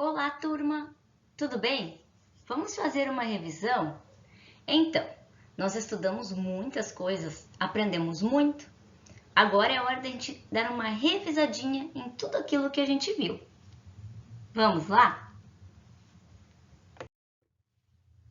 Olá, turma! Tudo bem? Vamos fazer uma revisão? Então, nós estudamos muitas coisas, aprendemos muito. Agora é hora de a gente dar uma revisadinha em tudo aquilo que a gente viu. Vamos lá?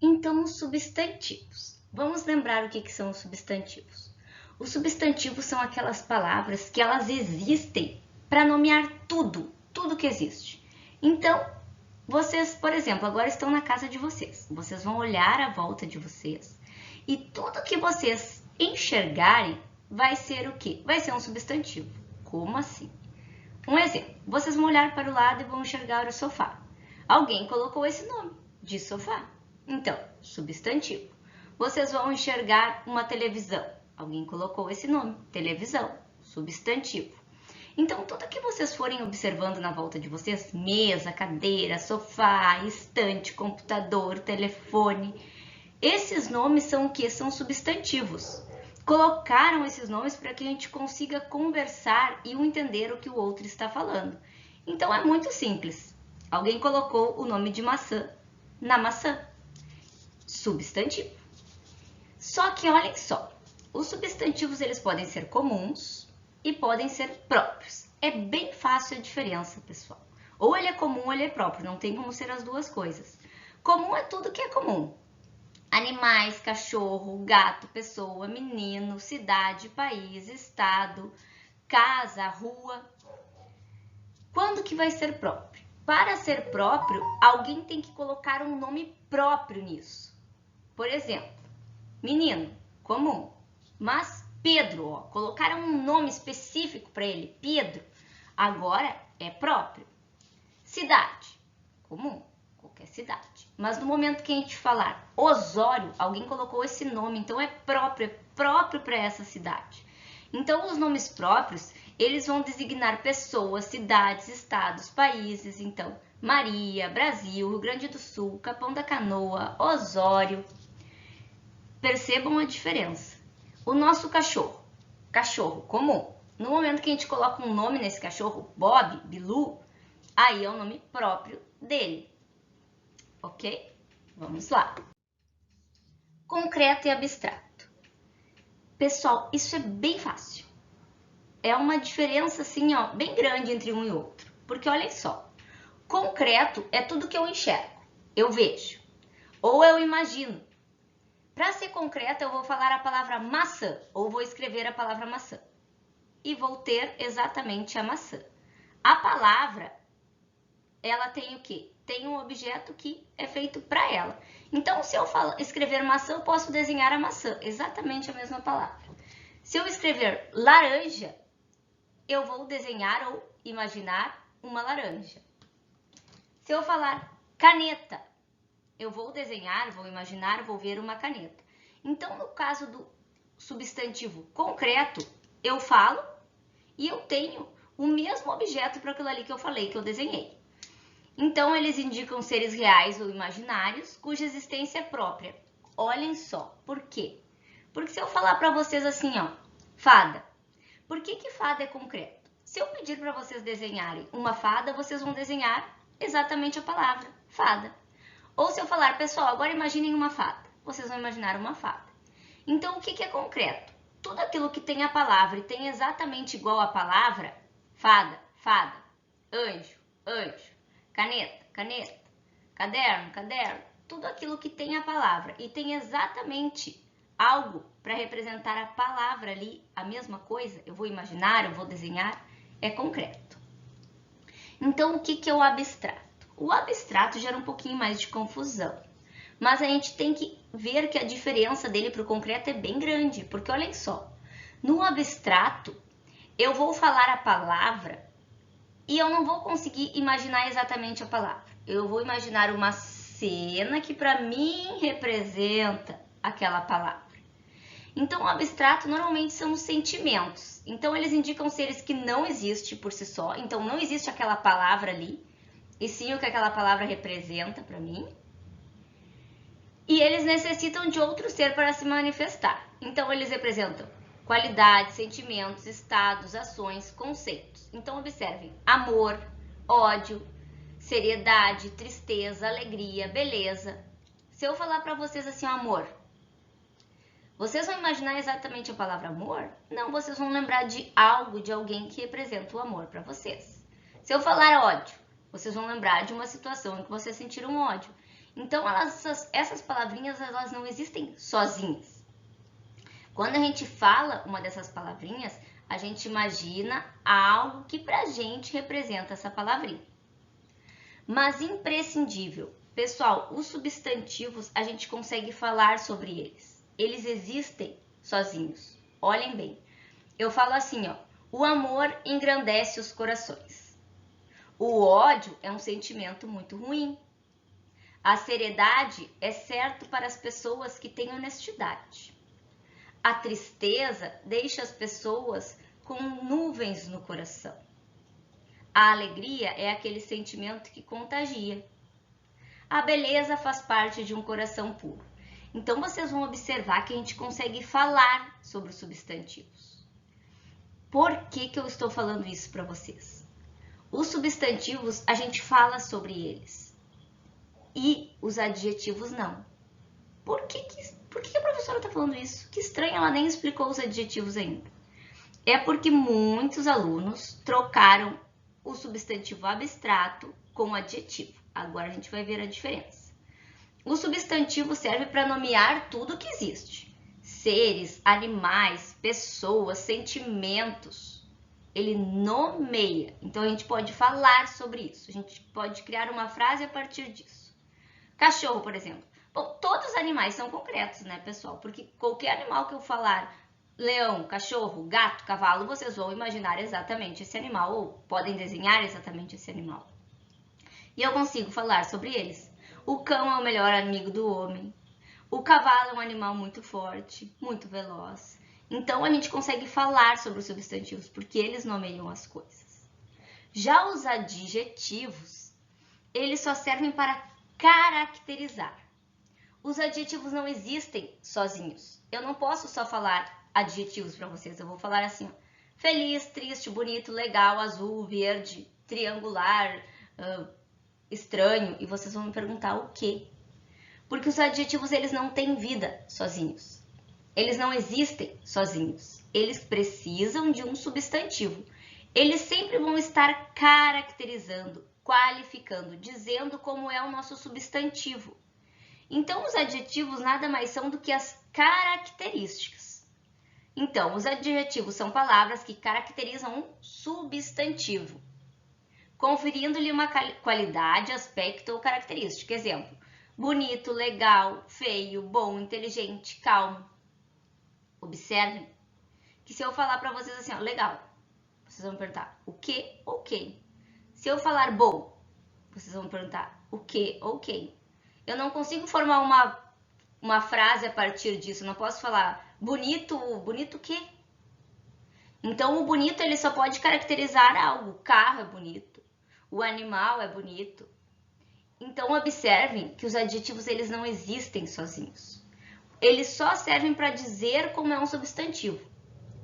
Então, os substantivos. Vamos lembrar o que são os substantivos. Os substantivos são aquelas palavras que elas existem para nomear tudo que existe. Então, vocês, por exemplo, agora estão na casa de vocês. Vocês vão olhar à volta de vocês e tudo que vocês enxergarem vai ser o quê? Vai ser um substantivo. Como assim? Um exemplo. Vocês vão olhar para o lado e vão enxergar o sofá. Alguém colocou esse nome de sofá. Então, substantivo. Vocês vão enxergar uma televisão. Alguém colocou esse nome, televisão, substantivo. Então, tudo que vocês forem observando na volta de vocês, mesa, cadeira, sofá, estante, computador, telefone, esses nomes são o que? São substantivos. Colocaram esses nomes para que a gente consiga conversar e entender o que o outro está falando. Então, é muito simples. Alguém colocou o nome de maçã na maçã. Substantivo. Só que, olhem só, os substantivos eles podem ser comuns e podem ser próprios. É bem fácil a diferença, pessoal. Ou ele é comum ou ele é próprio, não tem como ser as duas coisas. Comum é tudo que é comum. Animais, cachorro, gato, pessoa, menino, cidade, país, estado, casa, rua. Quando que vai ser próprio? Para ser próprio, alguém tem que colocar um nome próprio nisso. Por exemplo, menino, comum, mas Pedro, ó, colocaram um nome específico para ele, Pedro, agora é próprio. Cidade, comum, qualquer cidade. Mas no momento que a gente falar Osório, alguém colocou esse nome, então é próprio para essa cidade. Então, os nomes próprios, eles vão designar pessoas, cidades, estados, países. Então, Maria, Brasil, Rio Grande do Sul, Capão da Canoa, Osório. Percebam a diferença. O nosso cachorro, cachorro comum. No momento que a gente coloca um nome nesse cachorro, Bob, Bilu, aí é o nome próprio dele. Ok? Vamos lá. Concreto e abstrato. Pessoal, isso é bem fácil. É uma diferença assim, ó, bem grande entre um e outro. Porque olhem só, concreto é tudo que eu enxergo, eu vejo, ou eu imagino. Para ser concreto, eu vou falar a palavra maçã, ou vou escrever a palavra maçã. E vou ter exatamente a maçã. A palavra, ela tem o quê? Tem um objeto que é feito para ela. Então, se eu escrever maçã, eu posso desenhar a maçã, exatamente a mesma palavra. Se eu escrever laranja, eu vou desenhar ou imaginar uma laranja. Se eu falar caneta, eu vou desenhar, vou imaginar, vou ver uma caneta. Então, no caso do substantivo concreto, eu falo e eu tenho o mesmo objeto para aquilo ali que eu falei, que eu desenhei. Então, eles indicam seres reais ou imaginários, cuja existência é própria. Olhem só, por quê? Porque se eu falar para vocês assim, ó, fada. Por que fada é concreto? Se eu pedir para vocês desenharem uma fada, vocês vão desenhar exatamente a palavra, fada. Ou se eu falar, pessoal, agora imaginem uma fada. Vocês vão imaginar uma fada. Então, o que é concreto? Tudo aquilo que tem a palavra e tem exatamente igual a palavra, fada, fada, anjo, anjo, caneta, caneta, caderno, caderno, tudo aquilo que tem a palavra e tem exatamente algo para representar a palavra ali, a mesma coisa, eu vou imaginar, eu vou desenhar, é concreto. Então, o que é o abstrato? O abstrato gera um pouquinho mais de confusão, mas a gente tem que ver que a diferença dele para o concreto é bem grande, porque olhem só, no abstrato eu vou falar a palavra e eu não vou conseguir imaginar exatamente a palavra. Eu vou imaginar uma cena que para mim representa aquela palavra. Então, o abstrato normalmente são os sentimentos. Então, eles indicam seres que não existem por si só. Então, não existe aquela palavra ali, e sim o que aquela palavra representa para mim. E eles necessitam de outro ser para se manifestar. Então, eles representam qualidades, sentimentos, estados, ações, conceitos. Então, observem: amor, ódio, seriedade, tristeza, alegria, beleza. Se eu falar para vocês assim, amor, vocês vão imaginar exatamente a palavra amor? Não, vocês vão lembrar de algo, de alguém que representa o amor para vocês. Se eu falar ódio, vocês vão lembrar de uma situação em que vocês sentiram ódio. Então, essas palavrinhas, elas não existem sozinhas. Quando a gente fala uma dessas palavrinhas, a gente imagina algo que pra gente representa essa palavrinha. Mas imprescindível. Pessoal, os substantivos, a gente consegue falar sobre eles. Eles existem sozinhos. Olhem bem. Eu falo assim, ó. O amor engrandece os corações. O ódio é um sentimento muito ruim. A seriedade é certo para as pessoas que têm honestidade. A tristeza deixa as pessoas com nuvens no coração. A alegria é aquele sentimento que contagia. A beleza faz parte de um coração puro. Então, vocês vão observar que a gente consegue falar sobre os substantivos. Por que eu estou falando isso para vocês? Os substantivos, a gente fala sobre eles. E os adjetivos não. Por que a professora está falando isso? Que estranho, ela nem explicou os adjetivos ainda. É porque muitos alunos trocaram o substantivo abstrato com o adjetivo. Agora a gente vai ver a diferença. O substantivo serve para nomear tudo que existe. Seres, animais, pessoas, sentimentos. Ele nomeia. Então a gente pode falar sobre isso. A gente pode criar uma frase a partir disso. Cachorro, por exemplo. Bom, todos os animais são concretos, né, pessoal? Porque qualquer animal que eu falar, leão, cachorro, gato, cavalo, vocês vão imaginar exatamente esse animal ou podem desenhar exatamente esse animal. E eu consigo falar sobre eles. O cão é o melhor amigo do homem. O cavalo é um animal muito forte, muito veloz. Então, a gente consegue falar sobre os substantivos, porque eles nomeiam as coisas. Já os adjetivos, eles só servem para caracterizar. Os adjetivos não existem sozinhos. Eu não posso só falar adjetivos para vocês. Eu vou falar assim, ó, feliz, triste, bonito, legal, azul, verde, triangular, estranho. E vocês vão me perguntar o quê? Porque os adjetivos, eles não têm vida sozinhos. Eles não existem sozinhos. Eles precisam de um substantivo. Eles sempre vão estar caracterizando, qualificando, dizendo como é o nosso substantivo. Então, os adjetivos nada mais são do que as características. Então, os adjetivos são palavras que caracterizam um substantivo, conferindo-lhe uma qualidade, aspecto ou característica. Exemplo, bonito, legal, feio, bom, inteligente, calmo. Observem que se eu falar para vocês assim, ó, legal, vocês vão perguntar o que ou quem. Se eu falar bom, vocês vão perguntar o que ou quem. Eu não consigo formar uma frase a partir disso. Eu não posso falar bonito, bonito o quê? Então, o bonito ele só pode caracterizar algo. O carro é bonito, o animal é bonito. Então, observem que os adjetivos eles não existem sozinhos. Eles só servem para dizer como é um substantivo.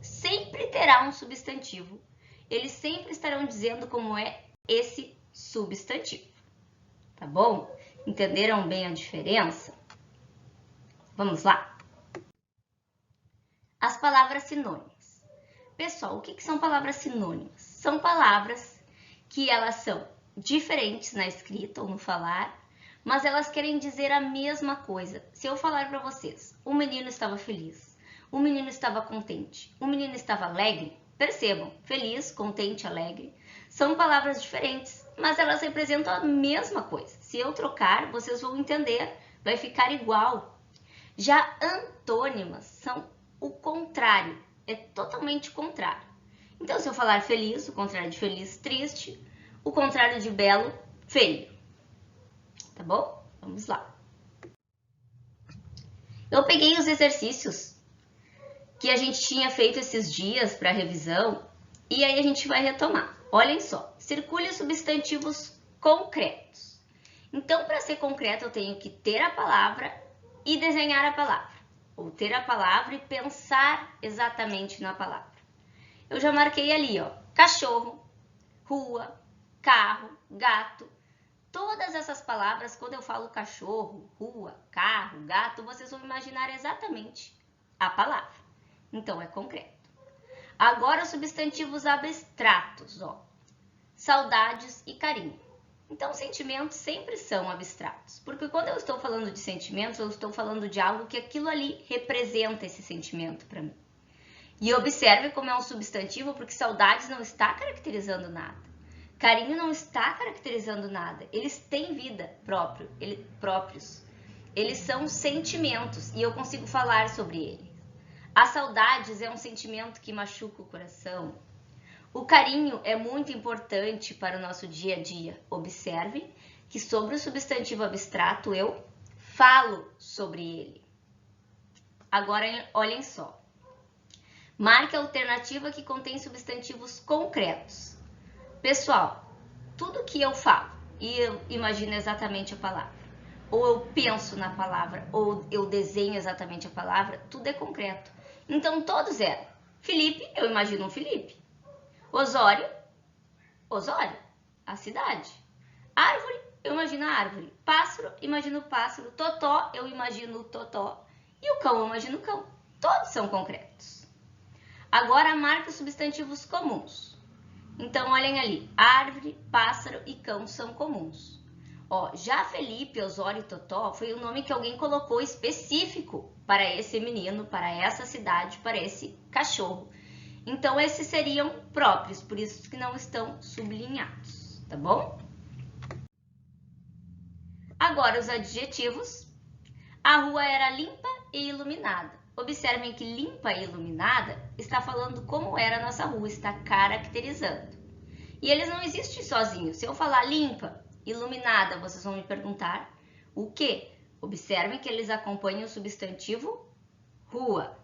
Sempre terá um substantivo. Eles sempre estarão dizendo como é esse substantivo. Tá bom? Entenderam bem a diferença? Vamos lá? As palavras sinônimas. Pessoal, o que são palavras sinônimas? São palavras que elas são diferentes na escrita ou no falar, mas elas querem dizer a mesma coisa. Se eu falar para vocês, o menino estava feliz, o menino estava contente, o menino estava alegre, percebam, feliz, contente, alegre, são palavras diferentes, mas elas representam a mesma coisa. Se eu trocar, vocês vão entender, vai ficar igual. Já antônimas são o contrário, é totalmente contrário. Então, se eu falar feliz, o contrário de feliz, triste, o contrário de belo, feio. Tá bom? Vamos lá. Eu peguei os exercícios que a gente tinha feito esses dias para revisão e aí a gente vai retomar. Olhem só, circule substantivos concretos. Então, para ser concreto, eu tenho que ter a palavra e desenhar a palavra. Ou ter a palavra e pensar exatamente na palavra. Eu já marquei ali, ó, cachorro, rua, carro, gato, essas palavras, quando eu falo cachorro, rua, carro, gato, vocês vão imaginar exatamente a palavra. Então, é concreto. Agora, os substantivos abstratos, ó. Saudades e carinho. Então, sentimentos sempre são abstratos, porque quando eu estou falando de sentimentos, eu estou falando de algo que aquilo ali representa esse sentimento para mim. E observe como é um substantivo, porque saudades não está caracterizando nada. Carinho não está caracterizando nada. Eles têm vida próprios. Eles são sentimentos e eu consigo falar sobre eles. As saudades é um sentimento que machuca o coração. O carinho é muito importante para o nosso dia a dia. Observe que sobre o substantivo abstrato eu falo sobre ele. Agora, olhem só. Marque a alternativa que contém substantivos concretos. Pessoal, tudo que eu falo e eu imagino exatamente a palavra, ou eu penso na palavra, ou eu desenho exatamente a palavra, tudo é concreto. Então, todos eram. Felipe, eu imagino um Felipe. Osório, Osório, a cidade. Árvore, eu imagino a árvore. Pássaro, imagino o pássaro. Totó, eu imagino o totó. E o cão, eu imagino o cão. Todos são concretos. Agora, marque os substantivos comuns. Então, olhem ali. Árvore, pássaro e cão são comuns. Ó, já Felipe, Osório e Totó foi o nome que alguém colocou específico para esse menino, para essa cidade, para esse cachorro. Então, esses seriam próprios, por isso que não estão sublinhados, tá bom? Agora, os adjetivos. A rua era limpa e iluminada. Observem que limpa e iluminada está falando como era a nossa rua, está caracterizando. E eles não existem sozinhos. Se eu falar limpa, iluminada, vocês vão me perguntar o quê? Observem que eles acompanham o substantivo rua.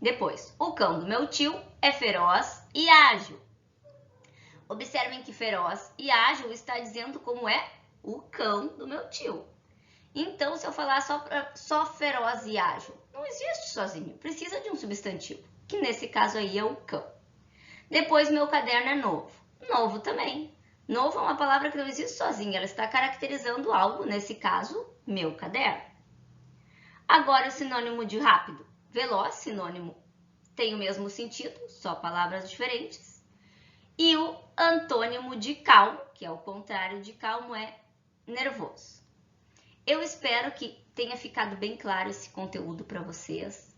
Depois, o cão do meu tio é feroz e ágil. Observem que feroz e ágil está dizendo como é o cão do meu tio. Então, se eu falar só feroz e ágil, não existe sozinho, precisa de um substantivo, que nesse caso aí é o cão. Depois, meu caderno é novo. Novo também. Novo é uma palavra que não existe sozinha, ela está caracterizando algo, nesse caso, meu caderno. Agora, o sinônimo de rápido. Veloz, sinônimo, tem o mesmo sentido, só palavras diferentes. E o antônimo de calmo, que é o contrário de calmo, é nervoso. Eu espero que tenha ficado bem claro esse conteúdo para vocês,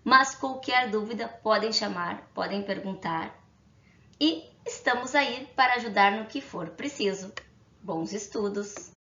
mas qualquer dúvida podem chamar, podem perguntar e estamos aí para ajudar no que for preciso. Bons estudos!